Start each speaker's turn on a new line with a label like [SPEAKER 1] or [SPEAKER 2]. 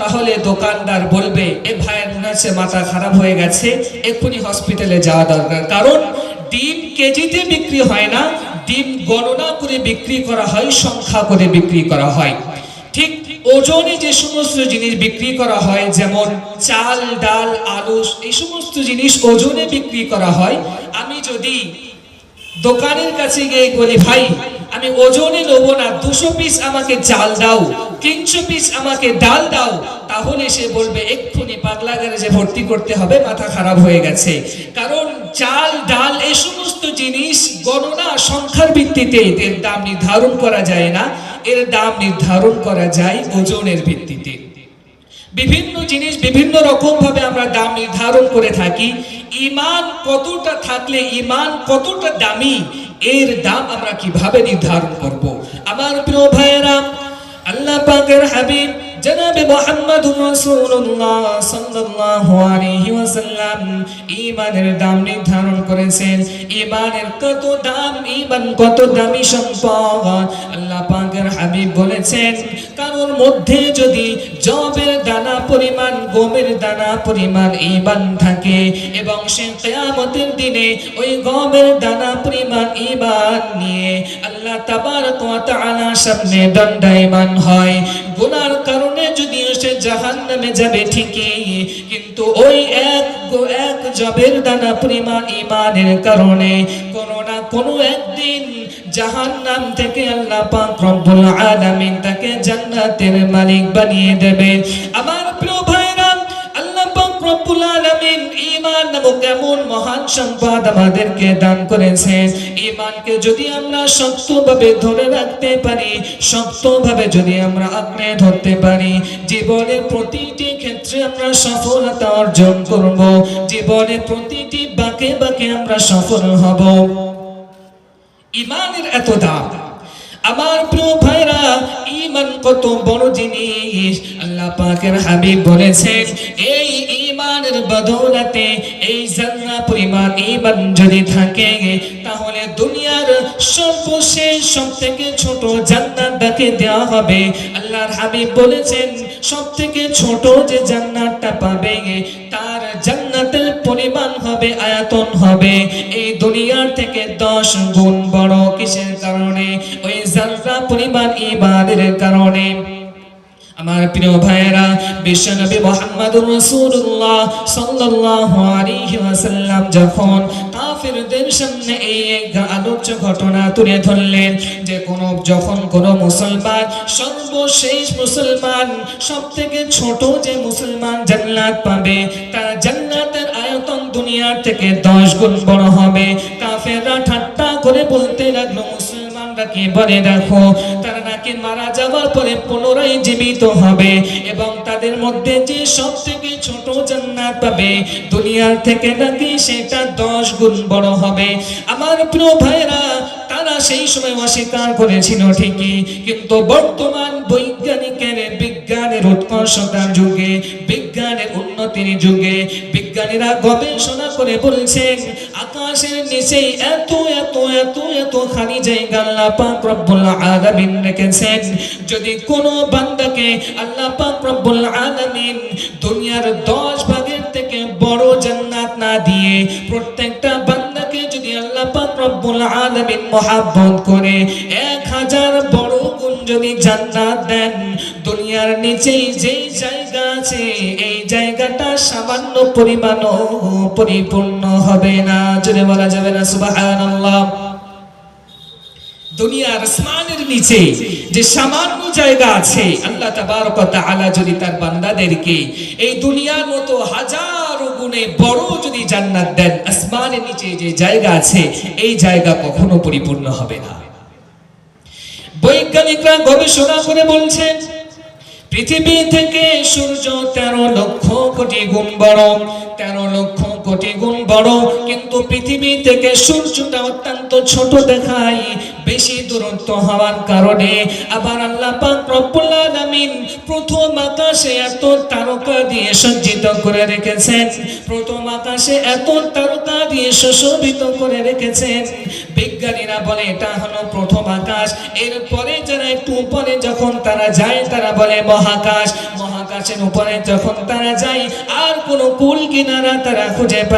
[SPEAKER 1] তাহলে দোকানদার বলবে এ ভাইয়ের মনে হচ্ছে মাথা খারাপ হয়ে গেছে, এক্ষুনি হসপিটালে যাওয়া দরকার। কারণ ডিম কেজিতে বিক্রি হয় না, ডিম গণনা করে বিক্রি করা হয়, সংখ্যা করে বিক্রি করা হয়। ঠিক ওজনে যে সমস্ত জিনিস বিক্রি করা হয়, যেমন চাল, ডাল, আলু, এই সমস্ত জিনিস ওজনে বিক্রি করা হয়। আমি যদি দোকানের কাছে গিয়ে বলি ভাই আমি ওজনে নেব না, 200 পিস আমাকে চাল দাও, 300 পিস আমাকে ডাল দাও, তাহলে সে বলবে এক্ষুনি পাগলা গ্যারেজে ভর্তি করতে হবে, মাথা খারাপ হয়ে গেছে। কারণ চাল, ডাল এই সমস্ত জিনিস গণনা সংখ্যার ভিত্তিতে এর দাম নির্ধারণ করা যায় না, এর দাম নির্ধারণ করা যায় ওজনের ভিত্তিতে। বিভিন্ন জিনিস বিভিন্ন রকম ভাবে আমরা দাম নির্ধারণ করে থাকি। ঈমান কতটা থাকলে, ঈমান কতটা দামি, এর দাম আমরা কিভাবে নির্ধারণ করব? আমার প্রিয় ভাইয়েরা, আল্লাহ পাকের হাবিব জনাবে মুহাম্মদুর রাসূলুল্লাহ সাল্লাল্লাহু আলাইহি ওয়াসাল্লাম ঈমানের দাম নির্ধারণ করেছেন। ঈমানের কত দাম, ঈমান কত দামি সম্পদ। আল্লাহ পাকের হাবিব বলেছেন, কারোর মধ্যে যদি জবের দানা পরিমাণ, গমের দানা পরিমাণ ঈমান থাকে এবং সে কিয়ামতের দিনে ওই গমের দানা পরিমাণ ঈমান নিয়ে আল্লাহ তাবারক ওয়া তাআলার সামনে দণ্ডায়মান হয়, গুনার কারণে যদি সে জাহান্নামে যাবে ঠিকই, কিন্তু ওই এক জবের দানা পরিমাণ ঈমানের কারণে কোনো না কোনো একদিন জাহান্নাম থেকে আল্লাহ পাক রব্বুল আলামিন তাকে জান্নাতের মালিক বানিয়ে দেবে। আমার প্রিয় ভাইরা, আল্লাহ পাক রব্বুল আলামিন ঈমান নামক এমন মহান সম্পদ আমাদেরকে দান করেছেন। ঈমানকে যদি আমরা শক্তভাবে ধরে রাখতে পারি, শক্তভাবে যদি আমরা আঁকড়ে ধরতে পারি, জীবনের প্রতিটি ক্ষেত্রে আমরা সফলতা অর্জন করব, জীবনের প্রতিটি বাঁকে বাঁকে আমরা সফল হব। ঈমানের এত দাম। আমার প্রিয় ভাইরা, ঈমান কত বড় জিনিস। আল্লাহ পাকের হাবিব বলেছেন, এই ঈমানের বদৌলতে এই জান্নাহ পরিমাণ ঈমান যদি থাকে, তাহলে দুনিয়ার সর্বশেষ সবথেকে ছোট জান্নাতটাকে দেওয়া হবে। আল্লাহর হাবিব বলেছেন, সবথেকে ছোট যে জান্নাতটা পাবে তার জান্নাতের পরিমাণ হবে, আয়তন হবে এই দুনিয়ার থেকে 10 গুণ বড়। কিসের কারণে? ওই জাররা পরিমাণ ঈমানের কারণে। আমার প্রিয় ভাইয়েরা, বিশ্বনবী মুহাম্মদুর রাসূলুল্লাহ সাল্লাল্লাহু আলাইহি ওয়াসাল্লাম যখন কাফিরদের সামনে এই আলোচ্য ঘটনা তুলে ধরলেন যে যখন কোনো মুসলমান, সর্বশেষ মুসলমান, সবথেকে ছোট যে মুসলমান জান্নাত পাবে, তার জান্নাতের আয়তন দুনিয়ার থেকে 10 গুণ বড় হবে। কাফেররা ঠাট্টা করে বলতে লাগলো, মুসলমানরা কি বলে দেখো, তারা নাকি মারা যাওয়ার পরে পুনরায় জীবিত হবে এবং তাদের মধ্যে যে সবথেকে ছোট জান্নাত পাবে দুনিয়ার থেকে নাকি সেটা 10 গুণ বড় হবে। আমার প্রিয় ভাইরা, তারা সেই সময় অস্বীকার করেছিল ঠিকই, কিন্তু বর্তমান বিজ্ঞানের উৎকর্ষতার যুগে, বিজ্ঞানের উন্নতির যুগে বিজ্ঞানীরা গবেষণা করে বলছেন, আকাশের নিচে এত এত এত এত খালি জায়গা আল্লাহ পাক রব্বুল আলামিন রেখেছেন। যদি কোনো বান্দাকে আল্লাহ পাক রব্বুল আলামিন দুনিয়ার 10 ভাগের থেকে বড় জান্নাত না দিয়ে, প্রত্যেকটা বান্দাকে যদি আল্লাহ পাক রব্বুল আলামিন মহব্বত করে 1000 বড় গুণ যদি জান্নাত দেন, দুনিয়ার নিচেই যেই জায়গা আছে এই জায়গাটা সামান্য পরিমাণও পরিপূর্ণ হবে না। জোরে বলা যাবে না সুবহানাল্লাহ। দুনিয়ার আসমানের নিচে যে সামান্য জায়গা আছে, আল্লাহ তাবারক ওয়া তাআলা যদি তার বান্দাদেরকে এই দুনিয়ার মতো হাজারো গুণে বড় যদি জান্নাত দেন, আসমানের নিচে যে জায়গা আছে এই জায়গা কখনো পরিপূর্ণ হবে না। বৈজ্ঞানিকরা গবেষণা করে বলছেন, পৃথিবী থেকে সূর্য 13 লক্ষ কোটি গুণ বড়, 13 লক্ষ কোটি গুণ বড়, কিন্তু পৃথিবী থেকে সূর্যটা অত্যন্ত ছোট দেখায় বেশি দূরত্ব হওয়ার কারণে। আবার আল্লাহ পাক রব্বুল আলামিন প্রথম আকাশে এত তারকা দিয়ে সজ্জিত করে রেখেছেন, প্রথম আকাশে এত তারকা দিয়ে সুশোভিত করে রেখেছেন। বিজ্ঞানীরা বলে এটা হলো প্রথম আকাশ। এরপরে যারা একটু উপরে যখন তারা যায়, তারা বলে মহাকাশ। মহাকাশ গাছের উপরে যখন তারা যায় আর কোনো কুল কিনারা তারা খুঁজে পায়